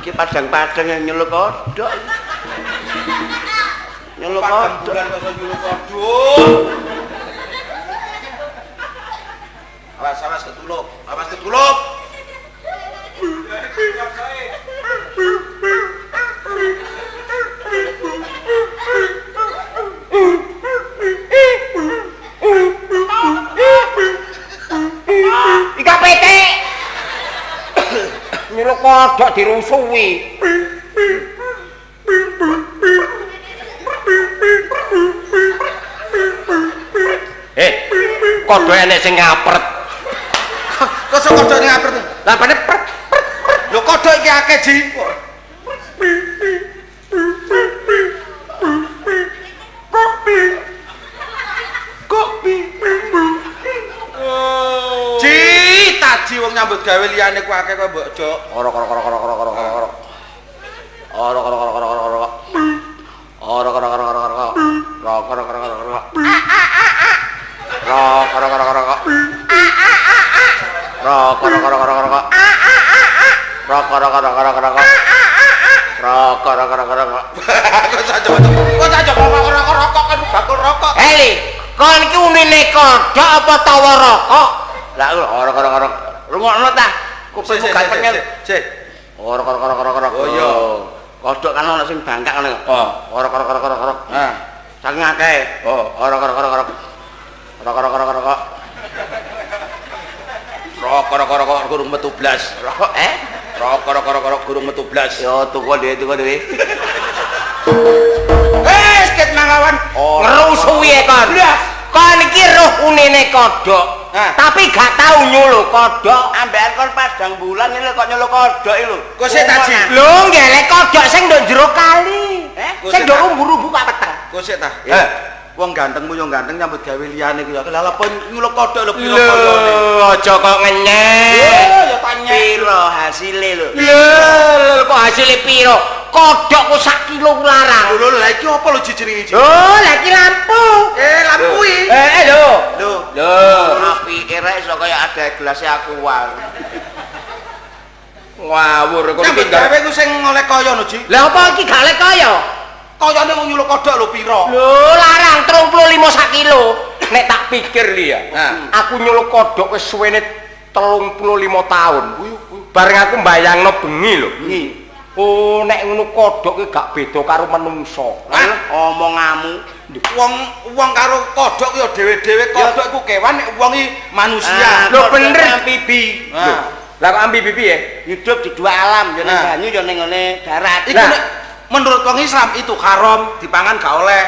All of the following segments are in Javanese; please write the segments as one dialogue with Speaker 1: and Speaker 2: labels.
Speaker 1: Iki padang-padang yang nyeluk kodok. Nyeluk kodok.
Speaker 2: Bulan kok nyeluk kodok. Awas ketulup, awas ketulup.
Speaker 1: Ika PT. Nyeluk kodok dirusuhi. Kodok enek sing ngapret.
Speaker 2: Kok sok kodok ngapret?
Speaker 1: Lah pane
Speaker 2: Lho kodok iki akeh Ji. Kopi. Ji, taji wong nyambut gawe liyane ku akeh kok mbok jok.
Speaker 1: Ora. Heli, kon iki unine kodhok apa tawa rokok? Lah ora. Rungokno ta. Kupingmu gak penyel.
Speaker 2: Sik.
Speaker 1: Ora.
Speaker 2: Oh iya.
Speaker 1: Kodhok kan ana sing bangkak ngene.
Speaker 2: Oh.
Speaker 1: Ora.
Speaker 2: Nah.
Speaker 1: Saking akeh.
Speaker 2: Oh.
Speaker 1: Ora.
Speaker 2: Rok. Gurung metu blas.
Speaker 1: Rokok
Speaker 2: Rok gurung metu blas.
Speaker 1: Yo tuku dhewe.
Speaker 2: Ket mangawan.
Speaker 1: Ngerusuhi kon. Kon iki roh unine kodhok. Tapi gak tau nyuluk kodhok. Ambekan kon padang bulan iki kok nyuluk kodhok iki lho.
Speaker 2: Kok sik taji.
Speaker 1: Lho ngelek kodhok sing nduk jero kali. Sing nduk umbu-umbu kok peteng.
Speaker 2: Kok sik ta? Wong gantengmu yo ganteng nyambut gawe liyane iki. Lah apa nyuluk kodhok lho piro koyone.
Speaker 1: Aja kok ngenyek.
Speaker 2: Ya tanya.
Speaker 1: Piro hasile lho. Lho kok hasile piro? Kodhok ku 1 kilo larang.
Speaker 2: Lho lha iki apa lho jenenge iki?
Speaker 1: Oh, lah iki lampu.
Speaker 2: Lampu iki.
Speaker 1: Lho.
Speaker 2: Lho.
Speaker 1: Apike rek iso kaya ada gelasnya akuan. Ngawur kok
Speaker 2: iki gawe ku sing oleh kaya no, Ji.
Speaker 1: Lah apa iki gak oleh kaya?
Speaker 2: Kayane wong nyuluk kodhok lho piro?
Speaker 1: Lho, larang 35 sak kilo. Nek tak pikir li ya. Aku nyuluk kodhok wis suwene 35 tahun. Bareng aku mbayangno bengi lho. Oh, nek ngono kodhok ki gak beda karo menungso. Omonganmu.
Speaker 2: Wong karo kodhok ya dhewe-dhewe kodhok iku kewan nek wong iki manusia.
Speaker 1: Lho bener amfibi. Lah kok amfibi piye?
Speaker 3: Hidup di dua alam, yo ning banyu yo ning ngene darat.
Speaker 2: Iku nek menurut wong Islam itu haram, dipangan gak oleh.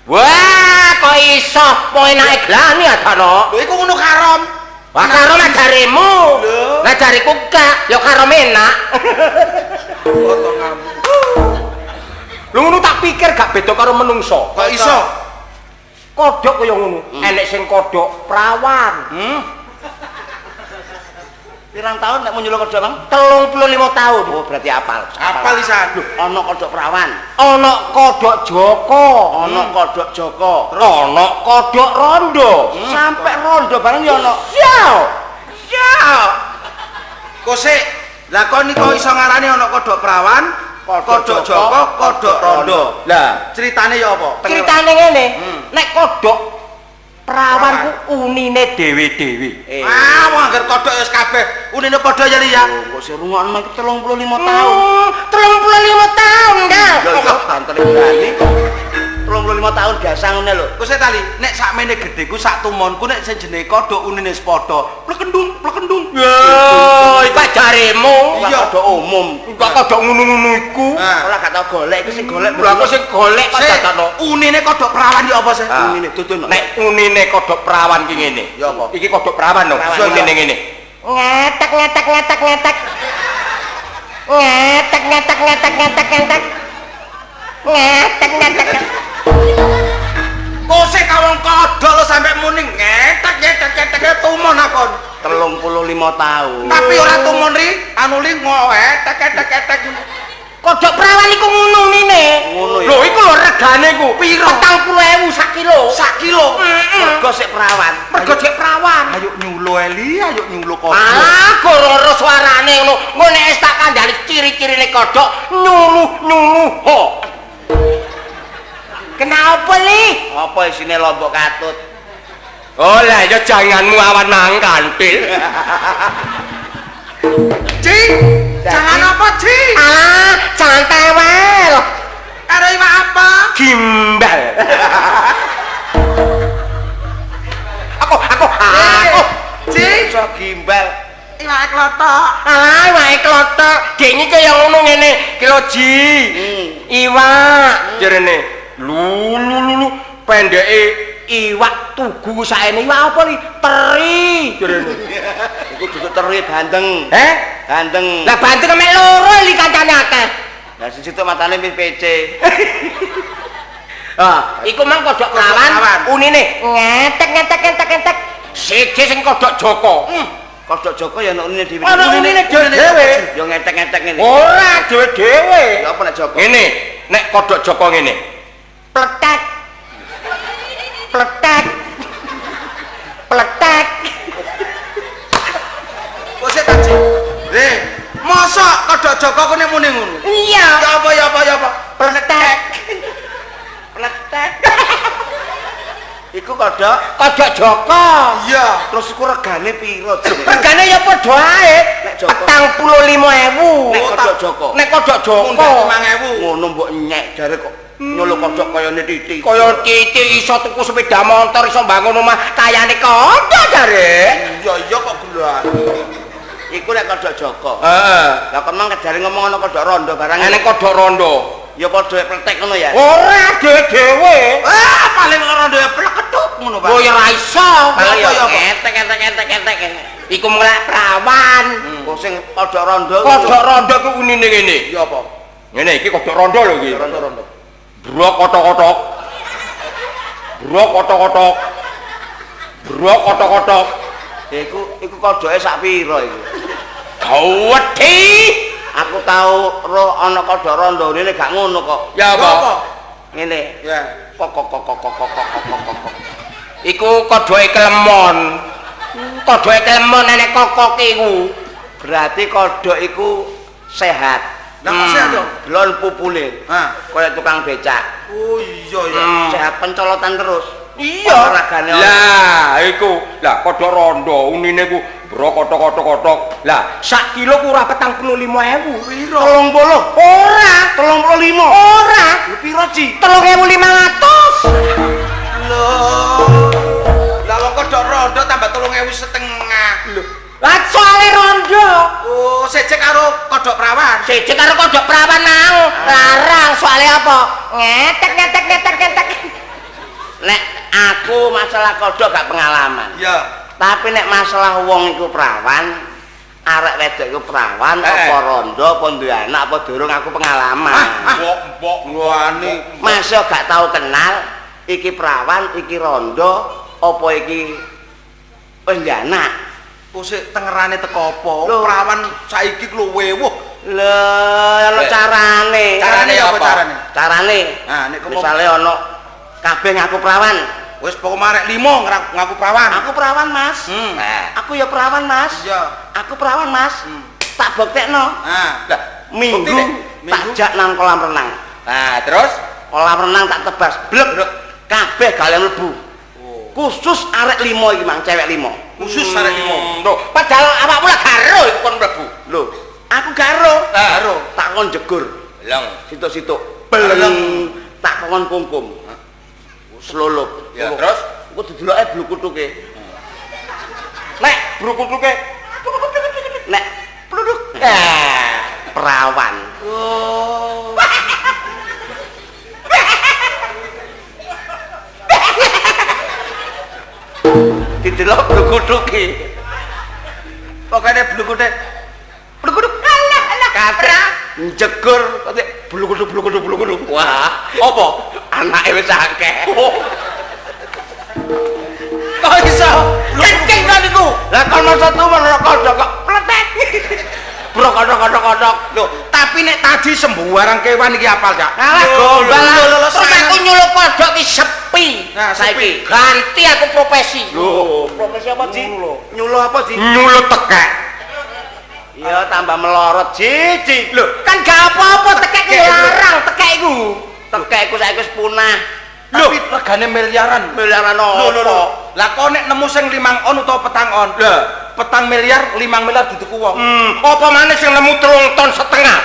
Speaker 1: Wah, kok iso mau enake glani adano?
Speaker 2: Lho iku ngono haram.
Speaker 1: Wah, karo nek jarimu. Nek jariku gak, ya karo enak.
Speaker 2: Potonganmu.
Speaker 1: Lho ngono tak pikir gak beda karo menungso.
Speaker 2: Kok iso?
Speaker 1: Kodhok kaya ngono. Enek sing kodhok prawan.
Speaker 3: Pirang tahun nek nyuluk kodhok, Bang?
Speaker 1: 35 tahun.
Speaker 3: Oh, berarti apal.
Speaker 2: Apal lisan.
Speaker 3: Ana kodhok prawan,
Speaker 1: Ana kodhok Joko,
Speaker 3: ana kodhok Joko,
Speaker 1: ana kodhok Rondo.
Speaker 3: sampe rondo bareng yo ana.
Speaker 1: Siap.
Speaker 2: Kok sik, lah kon niku iso ngarani ana kodhok prawan, kodhok Joko, kodhok rondo.
Speaker 1: Lah,
Speaker 2: Ceritane ya apa?
Speaker 1: ceritane ngene, nek kodhok prawan ku unine dhewe-dhewe.
Speaker 2: Wong anggar kodhok wis kabeh unine padha ya ya.
Speaker 3: Kok sing rungokno iki 35 tahun.
Speaker 1: 35 tahun dah.
Speaker 2: Kok
Speaker 3: Banten berani. 35 tahun biasa ngene lho.
Speaker 2: Kok sik tali, nek sakmene gedheku sak tumonku nek sing jenenge kodhok unine padha, plekendung.
Speaker 1: Yo, iku jarimu.
Speaker 3: Iya kodhok umum.
Speaker 1: Kok kodhok ngono-ngono iku.
Speaker 3: Ora gak tau golek, iki sing golek.
Speaker 1: Lha aku sing golek kok dadakno.
Speaker 2: Unine kodhok prawan ya apa sih?
Speaker 3: Unine dudun.
Speaker 1: Nek unine kodhok prawan ki ngene.
Speaker 2: Ya apa?
Speaker 1: Iki kodhok prawan lho, unine ngene. Ngetek.
Speaker 2: Kok sik kawong kodhok lho sampe muni ngetek tumon akon.
Speaker 3: 35 tahun.
Speaker 2: Tapi ora tumon ri, anu li ngoetek.
Speaker 1: Kodhok prawan iku ngono unine.
Speaker 3: Ngono ya.
Speaker 1: Lho iku lho regane ku.
Speaker 2: Piro?
Speaker 1: 40.000 sak kilo.
Speaker 2: Sak kilo.
Speaker 3: Mergo sik prawan.
Speaker 1: Mergo jek prawan.
Speaker 2: Ayo nyulo Eli, ayo nyulo kodhok.
Speaker 1: Ah, goro suarane ngono. Engko nek wis tak kandhane ciri-cirine kodhok nyuluh ho. Kenapa li?
Speaker 3: Apa isine lombok katut?
Speaker 1: Oh lah ya janganmu awan nang kantil.
Speaker 2: Ci, jangan apa, Ci?
Speaker 1: Ah, jangan tewel.
Speaker 2: Karo iwak apa?
Speaker 1: Gimbal. aku.
Speaker 2: Ci,
Speaker 3: Iso gimbal.
Speaker 2: iwak klothok.
Speaker 1: Alah, iwake klothok. Dene kaya ngono ngene, kilo ji. Iwak jarene. Lu pendeke iwak tugu saene iwak apa li? Teri jarene.
Speaker 3: Iku duduk teri bandeng. Bandeng.
Speaker 1: Lah banteng mek loro li kancane akeh.
Speaker 3: Lah sing situ matane wis PC.
Speaker 1: Iku mang kodhok prawan, unine ngetek. Siji sing kodhok Joko.
Speaker 3: Kodhok Joko ya ono unine dhewe.
Speaker 1: Ono unine dhewe.
Speaker 3: Ya ngetek-ngetek ngene.
Speaker 1: Ora dhewe-dhewe.
Speaker 3: Ya apa nek Joko?
Speaker 1: Ngene, nek kodhok Joko ngene. Pletek.
Speaker 2: Kose ta, Ci? Mosok kodhok Joko kene muni ngono.
Speaker 1: Iya.
Speaker 2: Ya apa?
Speaker 1: Pletek.
Speaker 3: Iku kodhok
Speaker 1: Joko.
Speaker 2: Iya.
Speaker 3: terus iku regane piro?
Speaker 1: Regane ya padha ae.
Speaker 3: Nek Joko.
Speaker 1: 45.000.
Speaker 3: Nek kodhok Joko.
Speaker 1: Nek kodhok Joko.
Speaker 2: Mundhak 5.000.
Speaker 3: Ngono mbok nyek jare kok nyolok kodhok kayane titik.
Speaker 1: Kaya titik iso tuku sepeda motor iso bangun omah kayane kodhok jare.
Speaker 2: Iya kok gelan.
Speaker 3: Iku nek kodhok Joko.
Speaker 1: Heeh.
Speaker 3: Lah kon mang jare ngomong ana kodhok rondo barang.
Speaker 1: Nek kodhok rondo.
Speaker 3: Ya padha pletek ngono ya.
Speaker 1: Ora dhewe-dhewe.
Speaker 2: Paling rondo ya pleketut ngono, Pak.
Speaker 1: Oh ya ra iso.
Speaker 3: Paling ya
Speaker 2: apa?
Speaker 3: entek.
Speaker 1: Iku mulai prawan.
Speaker 3: Kok sing kodhok rondo.
Speaker 1: Kodhok rondo ku unine ngene.
Speaker 2: Ya apa?
Speaker 1: Ngene iki kodhok rondo lho iki.
Speaker 3: Rondo.
Speaker 1: Brok kotok-kotok.
Speaker 3: Iku kodhoke sak piro iku?
Speaker 1: Gawedhi.
Speaker 3: Aku tau roh ana kodhok rondo rene gak ngono kok.
Speaker 1: Ya apa?
Speaker 3: Ngene.
Speaker 2: Ya.
Speaker 3: Kok.
Speaker 1: Iku kodhoke kelemon. Kodhoke kelemon nek kokok iku.
Speaker 3: Berarti kodhok iku sehat.
Speaker 2: Lah kok sehat yo?
Speaker 3: Blon pupule. Kaya tukang becak.
Speaker 2: Oh iya ya.
Speaker 3: Sehat pencolotan terus.
Speaker 1: Iya.
Speaker 3: Olahragane.
Speaker 1: Lah iku. Lah kodhok rondo unine ku brok kotok. Lah sak kilo ku ora 45.000.
Speaker 2: Piro?
Speaker 1: 30. Ora, 35. Ora.
Speaker 3: Piro, Ci?
Speaker 1: 3.500.
Speaker 2: Loh. Lah wong kodhok rondo tambah 3.500.
Speaker 1: Lho. Lah soalé rondo.
Speaker 2: Oh, sejek karo kodhok prawan.
Speaker 1: Siji karo kodhok prawan nang. Larang soalé apa? Ngetek.
Speaker 3: Nek aku masalah kodhok gak pengalaman.
Speaker 2: Ya.
Speaker 3: Tapi nek masalah wong iku perawan, arek wedok iku perawan apa rondo apa duwe anak apa durung aku pengalaman.
Speaker 2: Mbok ngene.
Speaker 3: Masih gak tahu kenal iki perawan, iki rondo apa iki wis duwe anak.
Speaker 2: Kose tengerane teko apa?
Speaker 3: Loh.
Speaker 2: Prawan saiki luwe. Wuh.
Speaker 3: Lha ana carane.
Speaker 2: Carane apa carane?
Speaker 3: Carane.
Speaker 2: Nah, nek
Speaker 3: misale ana kabeh ngaku perawan.
Speaker 2: wis pokok marek 5 ngaku prawan.
Speaker 3: Aku perawan, Mas.
Speaker 2: Nah.
Speaker 3: Aku ya perawan, Mas.
Speaker 2: Iya.
Speaker 3: Aku perawan, Mas. Tak buktekno.
Speaker 2: Nah,
Speaker 3: Minggu tak jak nang kolam renang.
Speaker 1: Nah, terus
Speaker 3: Kolam renang tak tebas, blek. Kabeh kalian mlebu. Khusus arek 5 iki, Mang, cewek 5.
Speaker 2: khusus arek 5.
Speaker 1: Lho, padahal awakmu lah karo iku kon mlebu.
Speaker 3: Lho, aku garo.
Speaker 2: Karo.
Speaker 3: Tak kon jegur.
Speaker 1: Leng.
Speaker 3: Situk-situk. Beleng. Tak kon kungkum. Slulup.
Speaker 1: Ya, terus
Speaker 3: Aku dideloke blukutuke.
Speaker 1: nek brukutuke
Speaker 3: Nek pluduk. Perawan.
Speaker 2: Oh.
Speaker 3: Didelok blukutuke.
Speaker 2: Pokoknya blukute.
Speaker 3: Blukuduk. Alah. Katra jegur kate blukuduk.
Speaker 1: wah, apa?
Speaker 3: Anake wis akeh.
Speaker 1: Kok iso? Kenceng to niku.
Speaker 3: Lah kon masa tuwa kodhok kok pletek. Bro kodhok.
Speaker 2: Loh, tapi nek tadi sembarang kewan iki apal, Cak?
Speaker 3: Alah gombal.
Speaker 1: Terus aku nyulup kodhok ki sepi.
Speaker 2: Nah,
Speaker 1: Saiki ganti aku profesi.
Speaker 3: Lho, profesi apa, Ji? Nyuluh apa, Ji?
Speaker 1: Nyulup tekek.
Speaker 3: Ya tambah melorot jiji.
Speaker 1: Lho, kan gak apa-apa tekek ku larang tekek iku.
Speaker 3: Tekek iku saiki wis punah.
Speaker 2: Tapi regane miliaran.
Speaker 3: Miliaran opo?
Speaker 2: Lah kok nek nemu sing 5 on utawa petang on? Lah, petang miliar, 5 miliar dituku wong.
Speaker 1: Apa maneh sing nemu 3 ton setengah?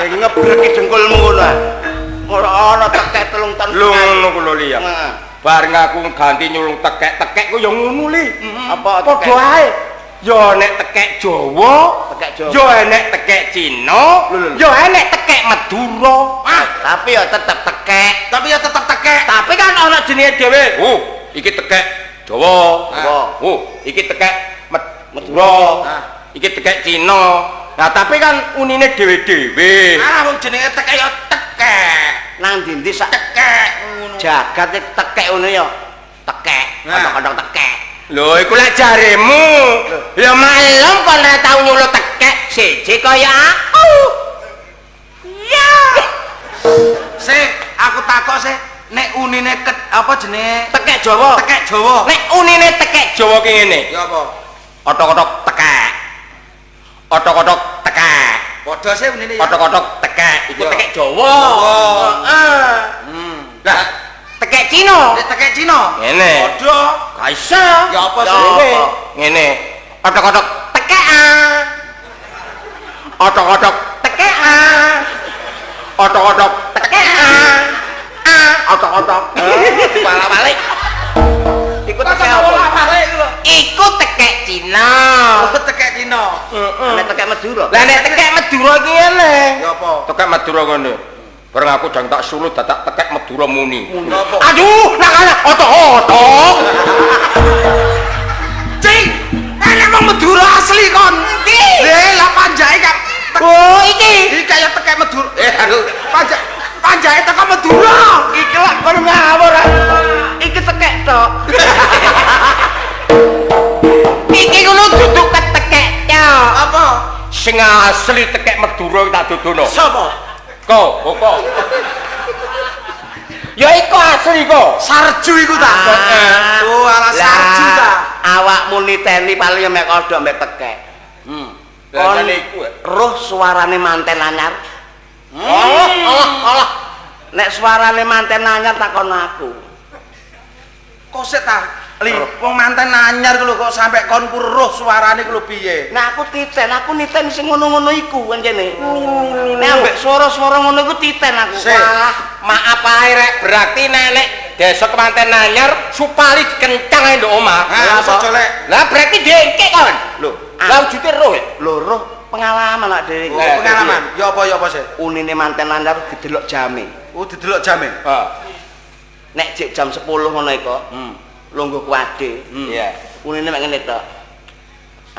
Speaker 3: Sing ngebreki dengkulmu ngono. Ora ana tekek 3 ton.
Speaker 1: Lho ngono ku lho Li. Bareng aku ganti nyulung tekek ku ya ngono Li.
Speaker 3: Apa
Speaker 1: Padha ae. Ya nek tekek Jawa, ya enek tekek Cina, ya enek tekek Madura.
Speaker 3: Tapi ya tetep tekek.
Speaker 1: Tapi kan ana jenenge dhewe. Iki tekek Jawa. Iki tekek Madura. Iki tekek Cina. Nah, tapi kan unine dhewe-dhewe.
Speaker 2: Wong jenenge tekek ya tekek.
Speaker 3: Nang ndi sak
Speaker 2: Tekek ngono.
Speaker 3: jagat tekek ngono ya. Tekek, kodhok-kodhok tekek.
Speaker 1: Lho, iku lek jaremu. Ya malem kok nek tau nyulo tekek siji kaya aku. Ya.
Speaker 2: Aku takok nek unine apa jenenge?
Speaker 1: Tekek Jawa.
Speaker 2: Tekek Jawa.
Speaker 1: Nek unine tekek Jawa ki ngene.
Speaker 2: Ya apa?
Speaker 1: Otok-otok tekek. Otok-otok tekek.
Speaker 2: Padha sih unine ya.
Speaker 1: Otok-otok tekek. Iku tekek Jawa.
Speaker 2: Heeh.
Speaker 1: Lah, tekek Cina.
Speaker 2: Nek tekek Cina.
Speaker 1: Ngene.
Speaker 2: Padha.
Speaker 1: Kaisa.
Speaker 2: Ya apa sih?
Speaker 1: Ngene. Otok-otok tekek. Otok-otok tekek. Otok-otok tekek. Otok-otok. Balik-balik. Iku tekek apa? Iku tekek Cina.
Speaker 2: Tekek Cina.
Speaker 3: Nek tekek Madura.
Speaker 1: Lah nek tekek Madura ki ngene.
Speaker 2: Ya apa?
Speaker 1: Tekek Madura ngene. Bareng aku jang tak sulut dadak tekek Madura muni.
Speaker 2: Apa?
Speaker 1: Aduh, nak otok-otok.
Speaker 2: Cing, enek wong Madura asli kon.
Speaker 1: Ndi?
Speaker 2: Lah panjake kan.
Speaker 1: Oh, iki.
Speaker 2: Iki kaya tekek Madura. Aduh, panjake teko Madura.
Speaker 3: Iki lak kon ngawur. Iki tekek tok.
Speaker 1: Iki ngono duduk ketekek tok.
Speaker 2: Apa?
Speaker 1: Sing asli tekek Madura tak dudono.
Speaker 2: Sopo?
Speaker 1: Kok. Ya iku asli kok.
Speaker 2: Sarju iku ta. Oh, ala sarju ta.
Speaker 3: Awakmu niteni paling mek kodhok mek tekek.
Speaker 1: Lah iku.
Speaker 3: Roh suarane manten anyar.
Speaker 1: Allah.
Speaker 3: Nek suarane manten anyar takon aku.
Speaker 2: Kok sik ta? Li, wong manten anyar ku lho kok sampe kon ku roh suarane ku lho piye?
Speaker 3: Nah aku niten sing ngono-ngono iku pancene. Nek ambek swara-swara ngono iku titen aku.
Speaker 1: Wah, maaf ae rek, berarti nenek desa kemanten anyar supali dikencang ae nduk omah.
Speaker 2: Ha, aja lek.
Speaker 1: Lah berarti dengkek kon. Lho, lah wujute roh.
Speaker 3: Lho roh pengalaman lak dhewe.
Speaker 2: Oh, pengalaman. Ya apa sih?
Speaker 3: Unine manten anyar didelok jame.
Speaker 2: Oh, didelok jame.
Speaker 1: Heeh.
Speaker 3: Nek jek jam 10 ngono iku. Lungguh kuwade.
Speaker 1: Iya.
Speaker 3: Unine mek ngene tok.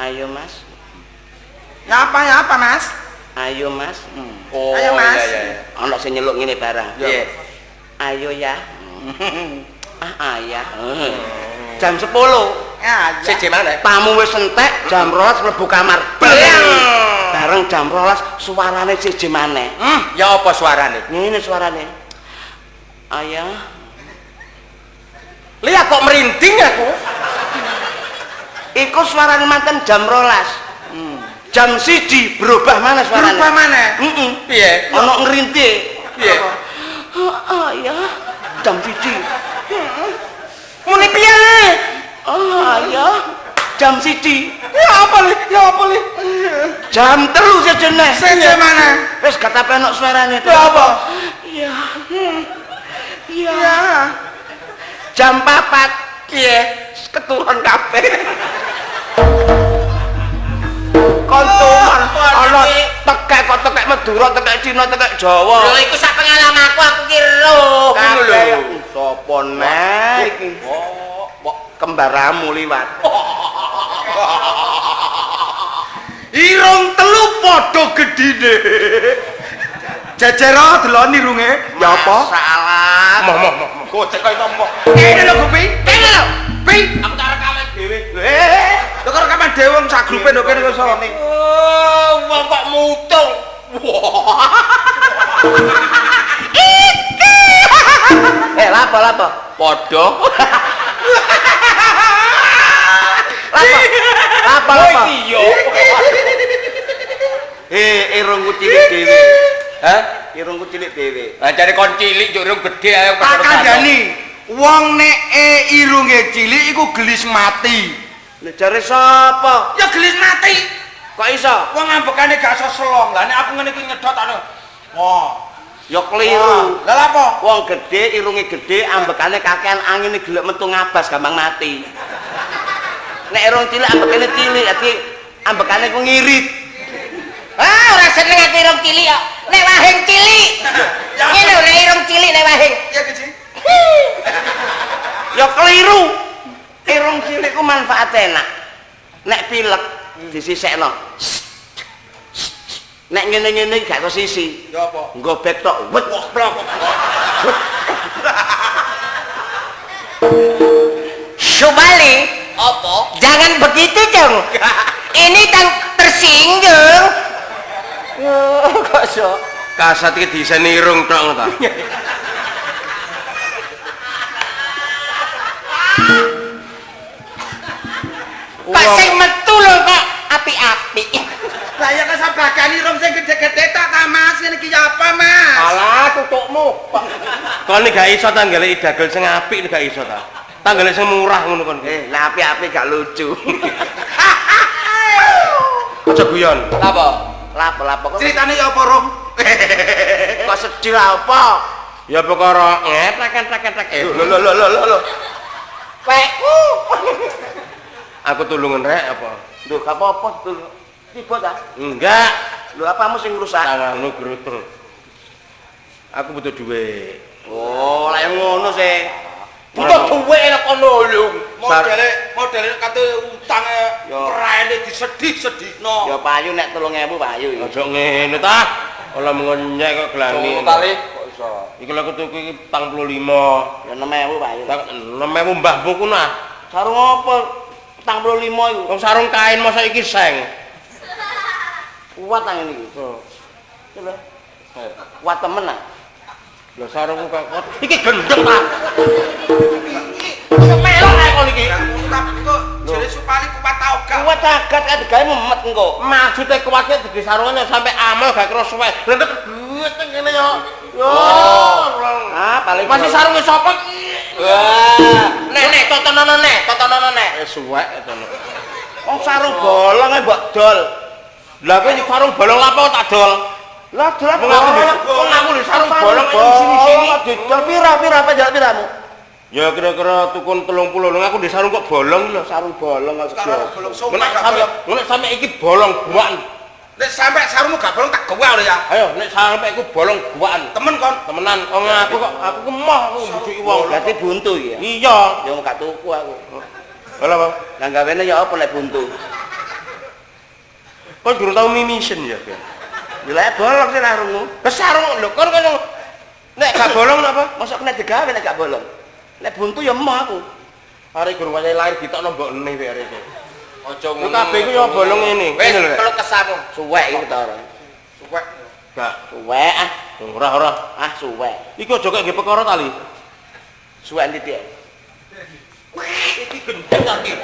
Speaker 3: Ayo Mas.
Speaker 2: Ya apa Mas?
Speaker 3: Ayo Mas.
Speaker 1: Oh,
Speaker 2: Ayo, Mas.
Speaker 1: iya.
Speaker 3: Ana sing nyeluk ngene barang.
Speaker 1: Iya.
Speaker 3: Ayo ya. Ayah. Jam 10.
Speaker 2: Ya,
Speaker 1: Siji mana?
Speaker 3: Tamu wis entek, jam 12 mlebu kamar. Blang. Bareng jam 12 suarane siji maneh.
Speaker 1: Ya apa suarane?
Speaker 3: Ngene suarane. Ayah.
Speaker 1: Lihat kok merinding aku.
Speaker 3: Iku suarane manten jam 12. Jam 1 berubah mana suarane?
Speaker 2: berubah mana?
Speaker 3: Heeh.
Speaker 1: Piye?
Speaker 3: Ana ngrintih.
Speaker 1: Piye?
Speaker 3: Ayah. Jam 1.
Speaker 1: Muni piye le?
Speaker 3: Ayah. Jam 1.
Speaker 1: Ya apa li?
Speaker 3: Jam 3 sejene.
Speaker 2: Seje mana?
Speaker 3: Wis gak penok suarane.
Speaker 1: Ya apa?
Speaker 3: Iya. Iya. Jam 4.
Speaker 1: Piye?
Speaker 3: Keturun kabeh. Kontuman ana tekek kok tekek Madura, tekek Cina, tekek Jawa.
Speaker 1: Lho iku sak pengalamanku aku ki roh ngono lho.
Speaker 3: Sopo nek iki? Kembaramu liwat.
Speaker 2: Irung telu padha gedine. Jejero deloni runge. Ya apa?
Speaker 3: Salah.
Speaker 1: Moh. Gocek kaya tompo.
Speaker 2: Kene lho, Pi. Kene lho. Pi.
Speaker 1: Aku tak rekaman dhewe.
Speaker 2: Lho kok rekaman dhewe wong sak grupe ndok kene kok iso.
Speaker 1: Oh, wong kok mutung. Wah.
Speaker 3: Iki. Lapo?
Speaker 1: Padha.
Speaker 3: Lapo?
Speaker 1: Iya.
Speaker 3: Irungku cilik dhewe.
Speaker 1: Hah?
Speaker 3: Irungku cilik dhewe.
Speaker 1: Lah jare kon cilik yo irung gedhe ayo
Speaker 2: Tak kandhani. Wong nek irunge cilik iku gelis mati.
Speaker 3: Nek jare sapa?
Speaker 2: Ya gelis mati.
Speaker 3: Kok iso?
Speaker 2: Wong ambekane gak iso selong. Lah nek aku ngene iki nyedot anu. Wah.
Speaker 3: Ya kliru.
Speaker 2: Lah apa?
Speaker 3: Wong gedhe, irunge gedhe, ambekane kakean angin gelek metu ngabas gampang mati. Nek irung cilik ambekane cilik, dadi ambekane ku ngirit.
Speaker 4: Ah, ora seneng aku irung cilik kok. Nek wahing cilik. Ngene nek irung cilik nek wahing.
Speaker 2: Ya Gusti.
Speaker 3: Ya kliru. Irung cilik ku manfaate enak. Nek pilek disisekno. Nek ngene-ngene gak iso sisi.
Speaker 2: Ya apa?
Speaker 3: Nggo bek tok. Wet plok.
Speaker 4: Subali,
Speaker 2: Apa?
Speaker 4: jangan begitu dong. Ini kan tersinggung.
Speaker 3: Kok iso?
Speaker 1: kasat iki diseni irung tok ngono ta.
Speaker 4: Kok sing metu lho kok apik-apik.
Speaker 2: Lah ya kan sabagan irung sing gede-gede tak ta Mas. Ngene iki apa Mas?
Speaker 1: Alah tutukmu. Kon gak iso ta golek dagel sing apik gak iso ta. Tanggale sing murah ngono kon.
Speaker 3: Lah apik-apik gak lucu.
Speaker 1: Aja guyon.
Speaker 2: Apa?
Speaker 3: Lapo-lapo kok.
Speaker 2: Ceritane ya apa, Rom?
Speaker 3: Kok sedih apa?
Speaker 1: Ya perkara ngetek-ngetek.
Speaker 3: Lho.
Speaker 4: Wek.
Speaker 1: Aku tulungan rek apa?
Speaker 3: Lho gak apa-apa tuh. Tiba ta?
Speaker 1: Enggak.
Speaker 3: Lho apamu sing rusak?
Speaker 1: Tanganmu geruteng. Aku butuh duit.
Speaker 3: Oh, lah yang ngono sih.
Speaker 4: Butuh duwe nek kono lho.
Speaker 2: Modele kate utange
Speaker 3: Yo.
Speaker 2: raine disedih-sedihno.
Speaker 3: Ya payu nek 3.000 payu.
Speaker 1: Aja ngene ta. Olah mengenyek kok gelani.
Speaker 2: Kok iso?
Speaker 1: Iki lho aku tuku iki 45.
Speaker 3: Ya 6.000 payu.
Speaker 1: 6.000 mbahmu kuwi nah.
Speaker 3: Sarung apa? 45 iku.
Speaker 1: Wong sarung kain masa iki seng.
Speaker 3: Kuat nang ngene iki. Coba. Kuat temen ah.
Speaker 1: Lho sarungmu kok kuat. Iki gendeng ta.
Speaker 4: Melok ae kon iki.
Speaker 2: Tapi kok jere supali kupat tau gak?
Speaker 3: Kuat agat kan digawe memet engko.
Speaker 1: Maksude kuwatnya dadi sarungannya sampai amal gak kira suwe. Lha duit ngene yo. Yo.
Speaker 3: Ah, paling
Speaker 1: Masih sarunge sapa iki?
Speaker 3: Wah.
Speaker 4: Nek totonono nek.
Speaker 1: Suwek to.
Speaker 3: Wong sarung bolong ae mbok dol.
Speaker 1: Lah kowe iki sarung bolong lapo tak dol?
Speaker 3: Lah dol apa?
Speaker 1: Wong aku lho sarung bolong kok sini-sini.
Speaker 3: Didol pira apa jaluk piramu?
Speaker 1: Ya kira-kira tukun 30 lho aku di sarung kok bolong lho.
Speaker 3: Sarung bolong kok.
Speaker 2: Sekarang belum sumpah
Speaker 1: Nek
Speaker 2: gak
Speaker 1: sampe
Speaker 2: bolong.
Speaker 1: nek sampe iki bolong buan.
Speaker 2: Nek sampe sarungmu gak bolong tak gawe lho ya.
Speaker 1: Ayo nek sampe iku bolong buan.
Speaker 2: Temen kon.
Speaker 1: Temenan wong aku kok aku kemah aku mbujuki wong.
Speaker 3: Berarti buntu ya.
Speaker 1: Iya.
Speaker 3: Ya gak tuku aku.
Speaker 1: Lha apa?
Speaker 3: Lah gawene ya apa nek buntu?
Speaker 1: Kok durung tau mimisen ya, Gan?
Speaker 3: Ya lek bolong sih sarungmu.
Speaker 1: Wes sarung lho kon nek gak bolong napa?
Speaker 3: Mosok nek digawe nek gak bolong. Nek buntu ya emoh aku.
Speaker 1: Arek guru wayahe lahir ditokno mbok ene wae arek.
Speaker 2: Aja
Speaker 1: Ku kabeh ku yo bolong ngene.
Speaker 2: Wis,
Speaker 1: Ngene lho.
Speaker 2: kalau kesamu.
Speaker 3: Suwek iki ketara.
Speaker 2: Suwek.
Speaker 1: Gak.
Speaker 3: Suwek ah.
Speaker 1: Ora.
Speaker 3: Ah suwek.
Speaker 1: Iki aja kok nggih perkara tali.
Speaker 3: Suwek titik.
Speaker 1: Iki gendeng iki.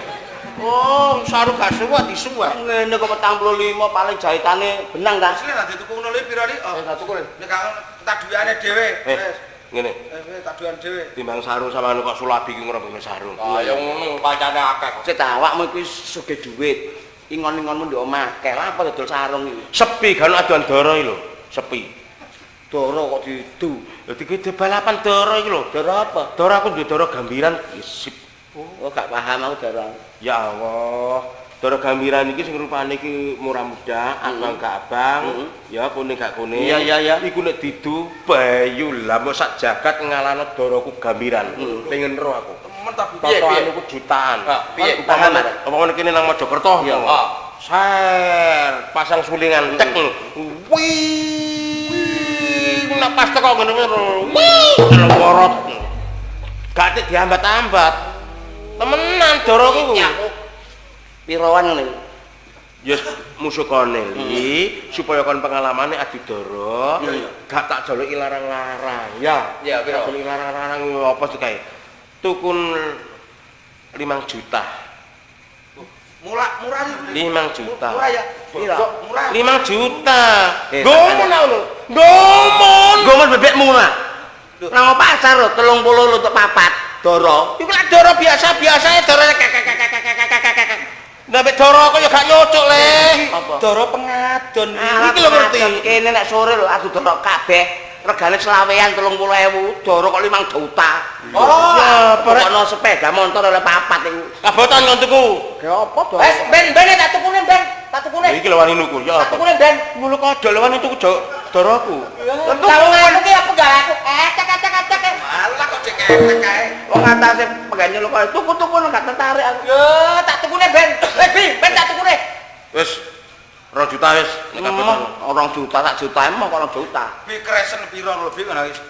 Speaker 1: Oh, sarung gak suwek disuwek.
Speaker 3: Ngene kok 45 paling jahitane benang ta.
Speaker 2: Asli lah dituku ngono le pira li?
Speaker 1: Tak tuku.
Speaker 2: Nek gak tak duweane dhewe. Wis.
Speaker 1: Ngene.
Speaker 2: Tak duwean dhewe.
Speaker 1: Timbang sarung sama kok sulabi ki ngono ben sarung.
Speaker 2: Ah ya ngono pancane akeh kok.
Speaker 3: Cek awakmu iki sugih dhuwit. Ingon-ingonmu ndek omah akeh. Lah apa dodol sarung iki?
Speaker 1: Sepi kan aduan dara iki lho. Sepi.
Speaker 3: Doro kok didu.
Speaker 1: Dadi ki balapan dara iki lho.
Speaker 3: Doro apa?
Speaker 1: Dara aku duwe dara gambiran isip.
Speaker 3: Oh gak paham aku doro.
Speaker 1: Ya Allah. Dara gambiran iki sing rupane iki murah muda, abang gak abang, ya kuning gak kuning.
Speaker 3: Iya.
Speaker 1: Iku nek didu bayu lah mbok sak jagat ngalano daraku gambiran. Pengen ro aku.
Speaker 2: Temen tapi
Speaker 1: Totoan iku jutaan.
Speaker 2: piye?
Speaker 1: Upamane kene nang Mojokerto.
Speaker 3: Iya.
Speaker 1: Ser, pasang sulingan cek lho. Wih. Nek pas teko ngene wih, lorot. Gak diambat-ambat. Temenan daraku kuwi.
Speaker 3: Pirowan ngene.
Speaker 1: Ya musuh koneli supaya kon pengalamane adu dara. Gak tak jaluki larang-larang. Ya.
Speaker 2: Ya, piro?
Speaker 1: Tak jaluki larang-larang apa sih kae? Tukun 5 juta.
Speaker 2: murah
Speaker 1: 5 juta.
Speaker 2: Murah ya.
Speaker 3: Pira?
Speaker 1: 5 juta.
Speaker 3: Eh,
Speaker 1: Ngomong lho. Ngomong.
Speaker 3: Ngomong bebekmu lah. Nang pasar lho 30 lho untuk papat. Doro.
Speaker 1: Iku lak doro biasa-biasae doro Nek doro kok ya gak nyocok le.
Speaker 2: Doro pengadon
Speaker 3: Iki lho ngerti. Kene nek sore lho aku doro kabeh. Regane selawean 30.000, doro kok 5 juta.
Speaker 1: Oh, ya,
Speaker 3: ono sepeda motor oleh papat iku.
Speaker 1: Kabotan kon tuku.
Speaker 3: Ge apa to?
Speaker 4: Ben tak tukune Ben. Tak tukune.
Speaker 1: Iki lho wani nuku. Ya
Speaker 4: Tak
Speaker 1: apa?
Speaker 4: tukune Ben.
Speaker 1: Mulu kodol wani tuku doroku.
Speaker 4: Tahu aku ki apa gak aku? Cek.
Speaker 2: Alah kok cekek kae.
Speaker 3: Wong atase pegane lho kok tuku-tuku gak tertarik aku.
Speaker 4: Yo, tak tukune Ben. Ben tak tukune.
Speaker 1: Wis 2 juta wis nek kabotan.
Speaker 3: 2 juta, 1 juta emang 2 juta.
Speaker 2: Bi kresen piro lebih ngono wis.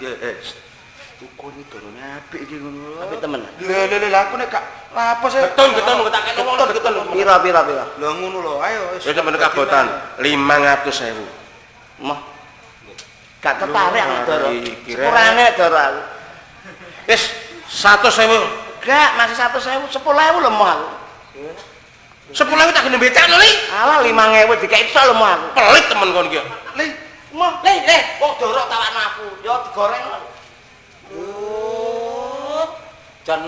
Speaker 2: Tuku iki dorone apik iki ngono.
Speaker 3: Tapi temen.
Speaker 2: Lho aku nek gak apa sih?
Speaker 1: Beton kok tak kene wong beton.
Speaker 3: Pira.
Speaker 2: Lho ngono lho, ayo wis.
Speaker 1: Ya temen kabotan 500.000.
Speaker 3: Mah. Gak tertarik aku doro.
Speaker 1: Iki, Kira.
Speaker 3: Sepurane doro aku.
Speaker 1: Wis 100.000.
Speaker 3: Gak, masih 100.000, 10.000 lho mau aku.
Speaker 1: 10.000 tak kene becak lho li.
Speaker 3: Alah 5.000 dikek iso lho mau aku.
Speaker 1: Pelit temen kon iki.
Speaker 2: Li,
Speaker 3: Mah, le, wong doro tawakno aku. Yo digoreng.
Speaker 2: jan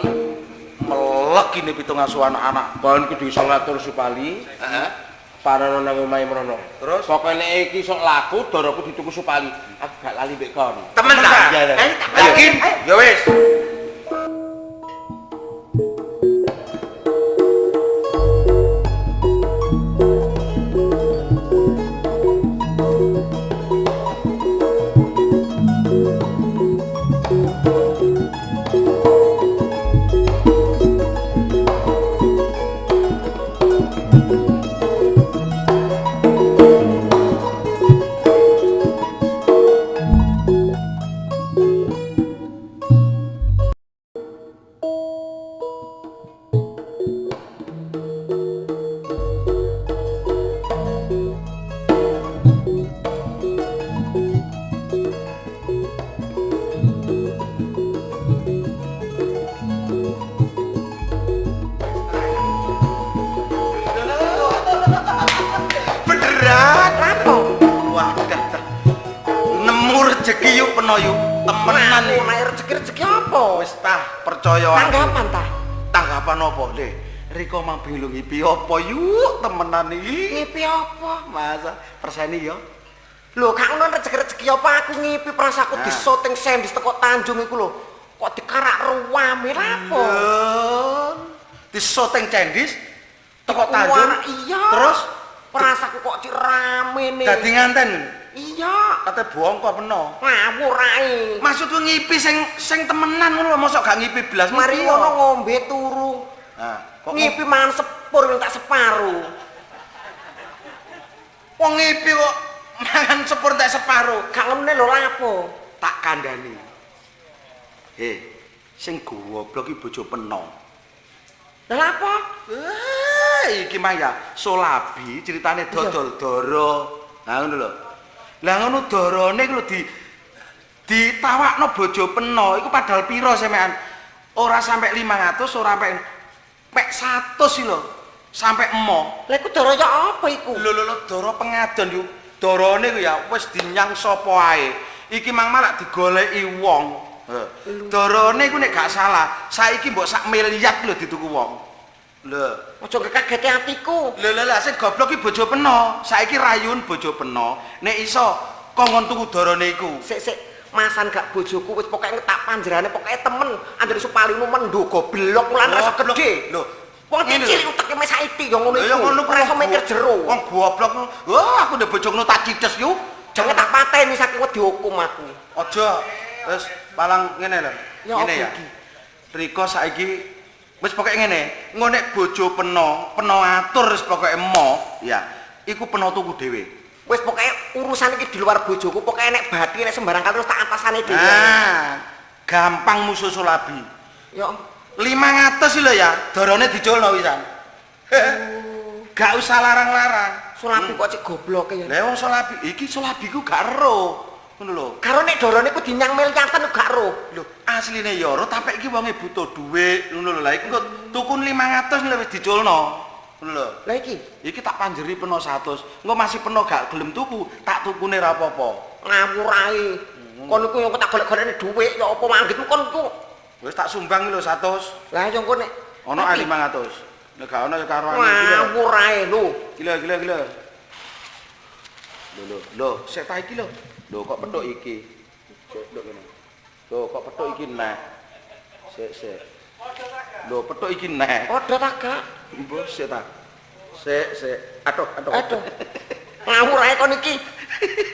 Speaker 2: melek ini pitung asuh anak-anak.
Speaker 1: Kon kudu iso ngatur supali.
Speaker 2: Heeh.
Speaker 1: Parano nang omahe mrono.
Speaker 2: Terus?
Speaker 1: Pokoke nek iki sok laku, doroku dituku supali. Aku gak lali mbek kon.
Speaker 2: Temen ta?
Speaker 1: Iya,
Speaker 3: Ayo,
Speaker 2: Yakin? Ya wis. Beneran?
Speaker 4: Apa?
Speaker 2: Wah, dah. Nemu rezeki yuk penoyu. Temenan
Speaker 4: Aku naik rezeki apa?
Speaker 2: wis tah percaya aku.
Speaker 4: Tanggapan ta?
Speaker 2: Tanggapan apa, Le? Riko mang bingung ngipi apa yuk temenan iki?
Speaker 4: Ngipi apa?
Speaker 2: Masa perseni yo.
Speaker 4: Lho, gak ngono rezeki apa aku ngipi prasaku
Speaker 2: Nah.
Speaker 4: di syuting sendis teko Tanjung iku lho. Kok dikarak ruwame lapo?
Speaker 2: Di syuting cendis teko Tanjung.
Speaker 4: Iya.
Speaker 2: Terus
Speaker 4: prasaku kok cik rame nih.
Speaker 2: dadi nganten.
Speaker 4: Iya.
Speaker 2: Kate bongko peno.
Speaker 4: Ngawur ae.
Speaker 2: Maksudku ngipi sing temenan ngono lho, mosok gak ngipi blas.
Speaker 4: Mari ngono ngombe turu.
Speaker 2: Nah, kok
Speaker 4: Ngipi mangan sepur tak separuh.
Speaker 2: wong ngipi kok mangan sepur tak separo.
Speaker 4: Gak ngemne lho lapo.
Speaker 2: Tak kandhani. Sing goblok iki bojo peno.
Speaker 4: Lah lapo?
Speaker 2: Iki mah ya Solabi ceritane dodol doro. Nah ngono lho. Lah ngono dorone iku lho ditawakno bojo peno iku padahal piro semekan? Ora sampai 500, ora sampai pek 100 sih lho. Sampai emo.
Speaker 4: Lah iku doro ya apa iku?
Speaker 2: Lho doro pengadon yo. Dorone ku ya wis dinyang sapa ae. Iki mang malah digoleki wong. Dorone iku nek gak salah, saiki mbok sak miliar lho dituku wong. Lho,
Speaker 4: Aja kekagete atiku.
Speaker 2: lha sing goblok iki bojo peno. Saiki rayun bojo peno. Nek iso kongkon tuku dorone iku.
Speaker 4: Sik masan gak bojoku wis pokoke tak panjerane pokoke temen anjir supalimu mendo goblok mulan rasa gede.
Speaker 2: Lho,
Speaker 4: Wong
Speaker 2: ngene
Speaker 4: cilik
Speaker 2: lho.
Speaker 4: uteke mes saiki yo ngono
Speaker 2: Ya
Speaker 4: iku.
Speaker 2: ngono
Speaker 4: Ora iso mikir jero.
Speaker 2: Wong goblok. Wah, aku ndek bojoku tak cides yo.
Speaker 4: Jangan tak pateni saking wedi hukum aku.
Speaker 2: Aja. Wis palang ngene lho.
Speaker 4: Ya,
Speaker 2: Ngene
Speaker 4: apa
Speaker 2: ya.
Speaker 4: iki?
Speaker 2: Riko saiki wis pokoke ngene, engko nek bojo peno atur wis pokoke emo, ya. Iku peno tuku dhewe.
Speaker 4: Wis pokoke urusan iki di luar bojoku, pokoke nek bathi nek sembarang kali terus tak atasane dhewe.
Speaker 2: Nah, gampang musuh Sulabi.
Speaker 4: Ya
Speaker 2: 500 sih lho ya, dorone diculno wisan. Gak usah larang-larang.
Speaker 4: Sulabi kok cek goblok ya.
Speaker 2: Lah wong Sulabi, iki Sulabiku gak ero. Ngono lho.
Speaker 4: Karo nek dorone ku dinyang miliatan gak roh.
Speaker 2: Lho, asline ya ora, tapi iki wonge butuh dhuwit, ngono lho. Lah iku kok tukun 500 lho wis diculno. Ngono lho.
Speaker 4: Lah iki
Speaker 2: Iki tak panjeri peno 100. Engko masih peno gak gelem tuku, tak tukune ra apa-apa.
Speaker 4: ngawur ae. Kon iku yo tak golek-golekne dhuwit ya apa manggitmu kon ku.
Speaker 2: Wis tak sumbang lho 100.
Speaker 4: Lah yo engko nek
Speaker 2: Ono ae 500. Nek gak ono ya karo
Speaker 4: ngawur ae lho.
Speaker 2: Gila. Lho, sik ta iki lho. Lho kok petuk iki. Sik nduk kene. Lho kok petuk iki neh. Sik. Lho petuk iki neh.
Speaker 4: Padha ta gak?
Speaker 2: Mbok sik ta. Sik. Aduh.
Speaker 4: Ngawur ae kon iki.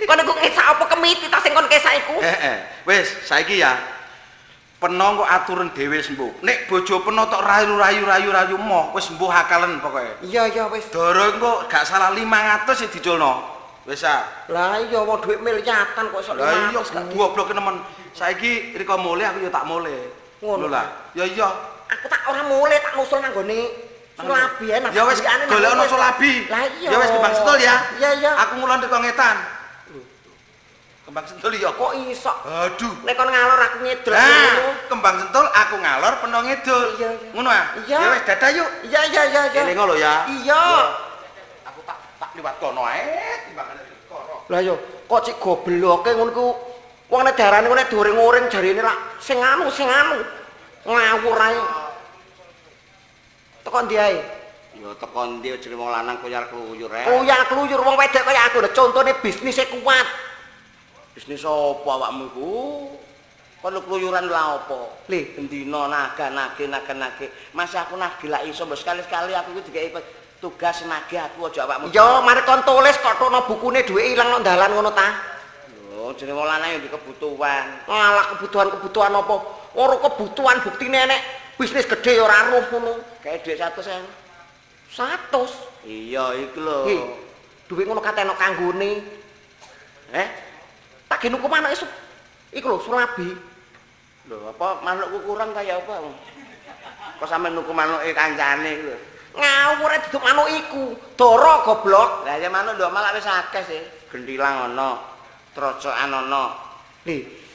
Speaker 4: Kon iku kesak apa kemiti ta sing kon kesak iku?
Speaker 2: Wis, saiki ya. Peno kok aturen dhewe sembuh. Nek bojo peno tok rayu moh, wis sembuh akalen pokoke.
Speaker 4: Iya wis.
Speaker 2: Doro engko gak salah 500 sing diculno. Wis ah.
Speaker 4: Lah iya wong dhuwit miliatan kok iso
Speaker 2: Lah iya goblok nemen. Saiki riko mulih aku ya tak mulih.
Speaker 4: Ngono
Speaker 2: lah. Ya iya.
Speaker 4: Aku tak ora mulih tak nusul nang gone Sulabi ae.
Speaker 2: Ya wis golekno Sulabi.
Speaker 4: Lah iya.
Speaker 2: Ya wis kembang sentul ya.
Speaker 4: Iya.
Speaker 2: Aku ngulon riko ngetan. Kembang sentul ya.
Speaker 4: Kok iso?
Speaker 2: Aduh.
Speaker 4: Nek kon ngalor aku ngidul.
Speaker 2: Kembang sentul aku ngalor peno ngidul.
Speaker 4: Iya.
Speaker 2: Ngono ah.
Speaker 4: Iya.
Speaker 2: Ya wis dadah yuk.
Speaker 4: Iya.
Speaker 2: Eling lho ya.
Speaker 4: Iya.
Speaker 2: Aku tak liwat kono ae timbangane karo.
Speaker 4: Lah yo kok cik gobloke ngono ku. Wong nek darane nek doring-oring jarine lak sing anu. Ngawur ae. Tekan ndi ae?
Speaker 3: Ya tekan ndi jenenge wong lanang kuyar-kluyur ae.
Speaker 4: Kuyar-kluyur wong wedok kaya aku lho contone bisnisnya kuat.
Speaker 3: Bisnis apa awakmu iku? Kon kluyuran lha apa?
Speaker 4: Le,
Speaker 3: Bendina nagih. Masih aku nagih lak iso mbok sekali-sekali aku iki dikeki tugas nagih aku aja awakmu.
Speaker 4: yo mari kon tulis kok tono bukune dhuwit ilang nang dalan ngono ta.
Speaker 3: Lho jenenge wong lanang yo kebutuhan.
Speaker 4: Alah kebutuhan apa? Ora kebutuhan buktine nek bisnis gede ya ora roh ngono.
Speaker 3: Kayak dhuwit 100
Speaker 4: 100.
Speaker 3: Iya iku lho.
Speaker 4: Dhuwit ngono kateno kanggone. Tak genuku manuk iku lho Sulabi.
Speaker 3: Lho apa manukku kurang kaya apa? Kok sampe nuku manuke kancane iku lho.
Speaker 4: Ngawur duduk manuk iku. Doro goblok.
Speaker 3: Lah ya manuk ndok malah wis akeh sih. Gentilang ana, trocokan ana.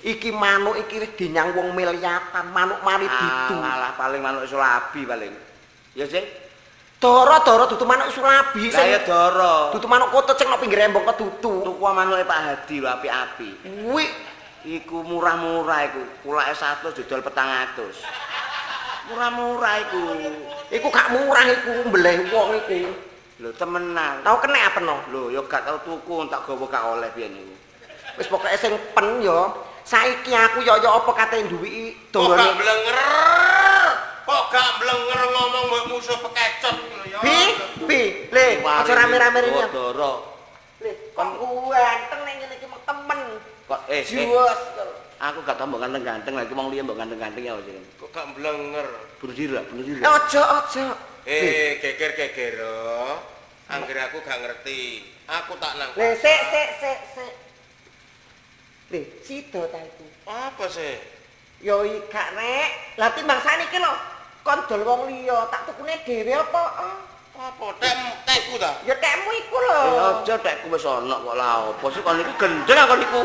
Speaker 4: Iki manuk iki wis dinyang wong miliatan, manuk mari ditu.
Speaker 3: Malah paling manuk Sulabi paling. Ya sih.
Speaker 4: Doro dudu manuk Sulabi
Speaker 3: Lah ya doro.
Speaker 4: dudu manuk kutut sing nang pinggir embong ketutu.
Speaker 3: Tuku manuke Pak Hadi lho api-api.
Speaker 4: Kuwi
Speaker 3: Iku murah-murah iku. Kulake 100 didol 400. Murah-murah iku.
Speaker 4: iku gak murah iku mbeleh wong iku.
Speaker 3: Lho temenan.
Speaker 4: Tau kena apa no?
Speaker 3: Lho ya gak tau tuku tak gawa gak oleh biyen niku.
Speaker 4: Wis pokoke sing pen ya. Saiki aku ya apa kate duwiki
Speaker 1: Kok gak
Speaker 4: dorone.
Speaker 1: blenger ngomong mbok musuh pekecot ngono ya.
Speaker 4: Bi, le, aja rame-rame rene.
Speaker 3: Doro.
Speaker 4: Le, kon ganteng ning ngene iki mung temen.
Speaker 3: Kok
Speaker 4: Juos.
Speaker 3: aku gak tau mbok ganteng-ganteng lagi wong liya mbok ganteng-ganteng ya wis.
Speaker 1: Kok gak blenger.
Speaker 3: Bunuh diri.
Speaker 4: Aja.
Speaker 1: Geger. Anggere aku gak ngerti. Aku tak nang.
Speaker 4: Le, sik. Le, sida ta iku.
Speaker 1: Apa sih?
Speaker 4: Yo gak nek. Lah timbang saniki lho, kon dol wong liya, tak tukune dhewe apa?
Speaker 1: Apa tekku ta?
Speaker 4: Ya tekmu iku lho.
Speaker 3: Aja tekku wis ana kok lha opo sih kon niku gendeng kon niku.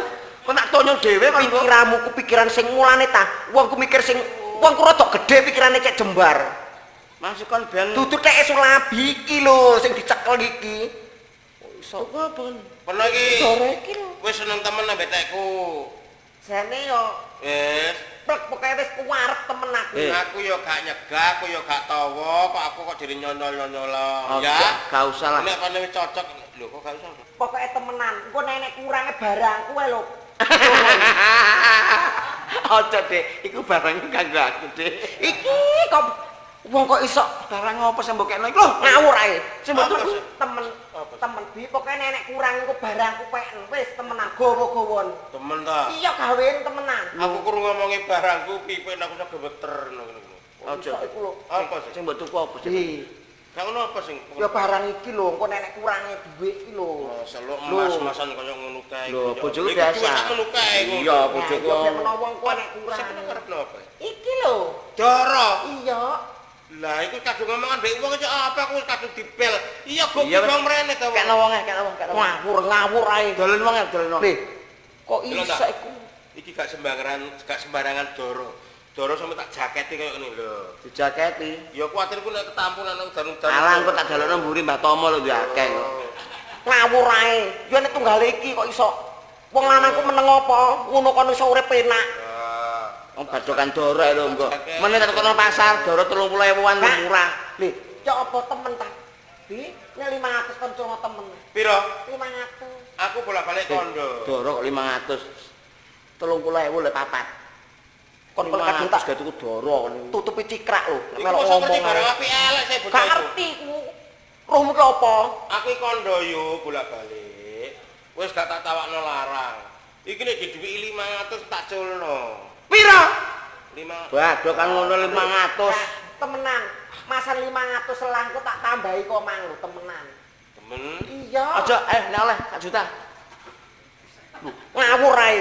Speaker 3: Kon tak tonyo dhewe kon niku.
Speaker 4: Pikiranmu ku pikiran sing mulane ta. Wong ku mikir sing wong ku rada gedhe pikirane cek jembar.
Speaker 3: Masih kon ben
Speaker 4: Dudu teke Sulabi iki lho sing dicekel iki.
Speaker 3: iso apa?
Speaker 1: Peno iki
Speaker 4: Dore iki lho.
Speaker 1: wis seneng temen ambek tekku.
Speaker 4: Jane yo
Speaker 1: Wis,
Speaker 4: plek pokoke wis kuwarep temen aku.
Speaker 1: aku yo gak nyegah, aku yo gak tawa, kok aku kok jadi nyonyol-nyonyol ya.
Speaker 3: Gak usah lah.
Speaker 1: Nek pane wis cocok, lho kok gak usah.
Speaker 4: Pokoke temenan. Engko nek kurange barangku ae lho.
Speaker 3: Aja deh, iku barang kanggo aku deh.
Speaker 4: Iki kok wong kok iso
Speaker 3: Barang apa sing mbok kene iku lho?
Speaker 4: ngawur ae. Sing
Speaker 1: Apa
Speaker 4: betul
Speaker 1: sih?
Speaker 4: temen bi pokoke nek kurang iku barangku peken wis temenan gowo-gowon.
Speaker 1: Temen ta.
Speaker 4: Iya gawean temenan.
Speaker 1: Aku kurang ngomongi barangku pipe aku iso gemeter ngono.
Speaker 3: Aja.
Speaker 4: Iku lho.
Speaker 1: Apa sih?
Speaker 3: Sing mbok tuku apa sih?
Speaker 1: Gak ono apa sing?
Speaker 4: Ya barang iki lho, engko nek kurange dhuwit iki lho.
Speaker 1: Seluk emas-emasan kaya ngono kae.
Speaker 3: Lho, bojoku
Speaker 1: Iku
Speaker 3: biasa.
Speaker 1: dhuwit sak ngono kae.
Speaker 3: Iya, bojoku.
Speaker 4: Ya ben menawa engko nek kurang.
Speaker 1: Sing karep napa?
Speaker 4: Iki lho.
Speaker 1: Doro.
Speaker 4: Iya.
Speaker 1: Lah iku kadung ngomongan mbek wong iki apa aku kadung dibel. Iya kok
Speaker 3: Iya,
Speaker 1: wong mrene to.
Speaker 3: Kekno wonge, kekno wong.
Speaker 4: Ngawur ae.
Speaker 3: Dolen wonge, dolen wong.
Speaker 4: Le, kok
Speaker 1: Delok
Speaker 4: iso
Speaker 1: tak?
Speaker 4: iku?
Speaker 1: Iki gak sembarangan doro. Doro sampe tak jaketi kaya ngene lho.
Speaker 3: Dijaketi.
Speaker 1: Ya kuwatirku nek ketampunan nang danung-danung.
Speaker 3: Alang kok tak dalokno mburi Mbah Tomo lho duwe akeh kok.
Speaker 4: Ngawur ae. Yo nek tunggal iki kok iso wong lanangku meneng apa? Ngono kon iso urip penak.
Speaker 3: Wong badokan doro lho mbok. Meneh tak kono pasar doro 30.000-an murah.
Speaker 4: Lih, cok apa temen ta? Bi, nek 500 kon cuma temen.
Speaker 1: Piro?
Speaker 4: 500.
Speaker 1: Aku bolak-balik kondo.
Speaker 3: Doro kok 500. 30.000 le papat.
Speaker 4: Kon kadung tak
Speaker 3: gak tuku doro kon.
Speaker 4: tutupi cikrak lho.
Speaker 1: Iku
Speaker 4: Melok
Speaker 1: mosok ngerti
Speaker 4: ngomong.
Speaker 1: barang apik elek saya bocah
Speaker 4: Gak
Speaker 1: iku.
Speaker 4: ngerti ku. Rohmu ki apa?
Speaker 1: Aku iki kondo yo bolak-balik. Wis gak tak tawakno larang. Iki nek diduwiki 500 tak culno.
Speaker 4: Piro?
Speaker 1: 5.
Speaker 3: Badokan ngono 500.
Speaker 4: Temenan. Masan 500 selangku tak tambahi komang lho, temenan.
Speaker 1: Temen.
Speaker 4: Iya.
Speaker 3: Aja nek oleh 1 juta.
Speaker 4: Ngawur ae.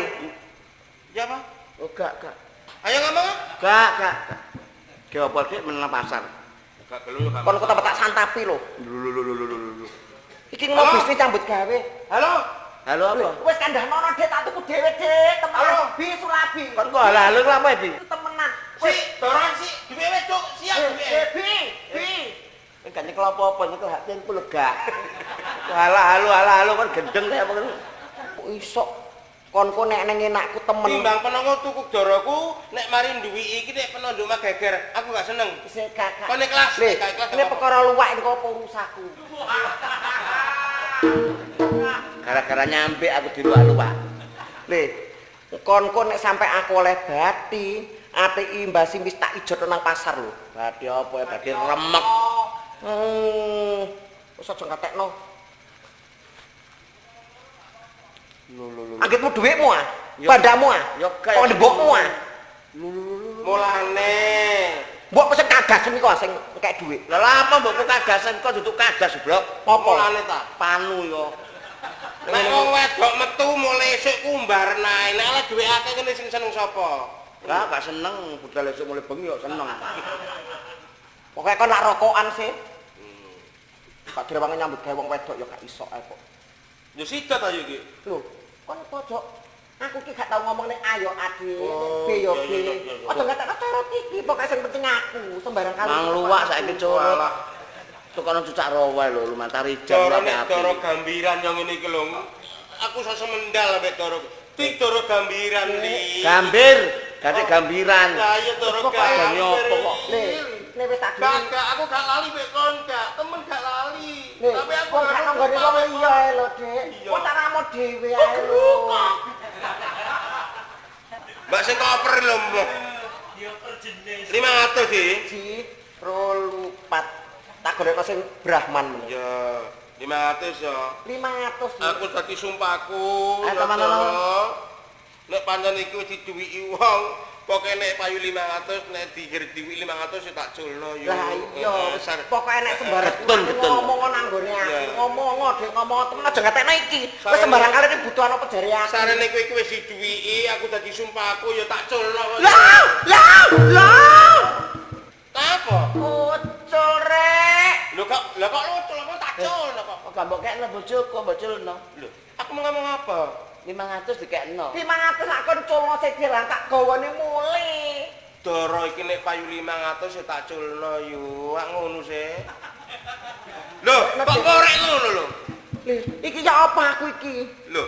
Speaker 1: Ya apa?
Speaker 3: Oh gak.
Speaker 1: Ayo ngomong.
Speaker 3: Gak. Ge apa sih menang pasar.
Speaker 1: Gak gelu yo gak.
Speaker 4: Kon kok tak santapi lho.
Speaker 3: Lho.
Speaker 4: Iki ngono
Speaker 1: Halo?
Speaker 4: bisnis cambut gawe.
Speaker 1: Halo.
Speaker 3: Halo apa?
Speaker 4: Wis kandhanono Dik, tak tuku dhewe Dik, temenan.
Speaker 1: Halo?
Speaker 4: Bi Sulabi.
Speaker 3: Kon kok halo lho apa Bi?
Speaker 4: Temenan.
Speaker 1: Si, dorong si, duwe wis cuk, siap duwe.
Speaker 4: Bi.
Speaker 3: Gak nyekel apa-apa nyekel hak ku lega. Halo kan gendeng kaya apa kan.
Speaker 4: Kok iso konku nek nang enakku temen.
Speaker 1: Timbang penongo tuku doroku, nek mari nduwi iki nek penondu mah geger, aku gak seneng.
Speaker 4: Sing gak.
Speaker 1: Kon ikhlas,
Speaker 4: Lih,
Speaker 1: gak ikhlas.
Speaker 4: ini perkara luwak iki apa urusaku.
Speaker 3: Gara-gara nyampe aku diluak-luak.
Speaker 4: Lih, konku nek sampe aku oleh bati, apiki mbasi wis tak ijot nang pasar lho.
Speaker 3: Badi apa ya badi remek.
Speaker 4: Wis aja ngatekno.
Speaker 3: Lho.
Speaker 4: Anggitmu dhuwitmu ah.
Speaker 3: Yo.
Speaker 4: Bandamu ah.
Speaker 3: Yo kae.
Speaker 4: Kok ndebokmu ah.
Speaker 1: Mulane.
Speaker 4: Mbok pesen kagas niku sing engkek dhuwit.
Speaker 3: Lah apa mbokku kagasan kok duduk kagas blok.
Speaker 4: Apa?
Speaker 1: Mulane ta.
Speaker 3: Panu yo.
Speaker 1: Nek wong wedok metu mulai esuk kumbar nae, nek oleh duwe akeh ngene sing seneng sapa?
Speaker 3: Lah gak seneng budal esuk mulai bengi yo seneng.
Speaker 4: Pokoke kon lak rokokan sih. Kak direwangi nyambut gawe wong wedok ya gak iso ae kok.
Speaker 1: Yo sida ta yo iki.
Speaker 4: Lho, kon pojok. Aku ki gak tau ngomong ning ayo adik,
Speaker 1: Oh,
Speaker 4: B yo
Speaker 1: iya,
Speaker 4: B.
Speaker 1: iya, iya.
Speaker 4: Aja ngatekno cara iki, pokoke sing penting aku sembarang kali.
Speaker 3: Mang luwak saiki curut. Tukono cucak rawa lho lumantar ijab
Speaker 1: Doro
Speaker 3: api.
Speaker 1: nek doro gambiran yang ngene iki lho. Aku iso semendal ambek doro. Tik doro gambiran li.
Speaker 3: Gambir, gak gambiran.
Speaker 1: Lah iya doro
Speaker 4: Pokoke
Speaker 1: gambir.
Speaker 3: nyopo kok.
Speaker 4: Nek wis tak dhewe.
Speaker 1: Gak, aku gak lali mek kon gak, temen gak lali. Tapi aku
Speaker 4: kok gak nonggone wong liya ae lho, Dik.
Speaker 1: Iya.
Speaker 4: Kok tak ramo dhewe ae lho.
Speaker 1: Mbak sing koper lho, Mbak. Ya per jenis. 500 sih.
Speaker 4: Ji, rolu 4. Tak golekno sing Brahman.
Speaker 1: Ya, 500 ya.
Speaker 4: 500.
Speaker 1: Aku dadi sumpahku.
Speaker 3: Teman-teman.
Speaker 1: Nek pancen iki wis diduwiki wong, pokoke nek payu 500 nek diduwiki 500 ya tak culno yo.
Speaker 4: Lah iya, pokoke nek sembarang
Speaker 3: Betul.
Speaker 4: ngomong nang nggone aku.
Speaker 1: Iya.
Speaker 4: Ngomong Dik, ngomong temen aja ngatekno iki. Wis sembarang kali iki butuh ana pejare aku.
Speaker 1: Sarene kowe iki wis diduwiki, aku dadi sumpahku ya tak culno.
Speaker 4: Lah!
Speaker 1: Apa?
Speaker 4: Ucul rek.
Speaker 1: Lho kok lucul apa tak culno kok.
Speaker 3: Kok gak mbok kekno bojoku mbok culno.
Speaker 1: Lho, aku mau ngomong apa?
Speaker 3: 500 dikekno.
Speaker 4: 500 sak kon culno sik dirang tak gawane mule.
Speaker 1: Doro iki nek payu 500 ya tak culno yo. Wak ngono sih. Lho, kok korek ngono lho.
Speaker 4: Lih, iki ya apa aku iki?
Speaker 1: Lho.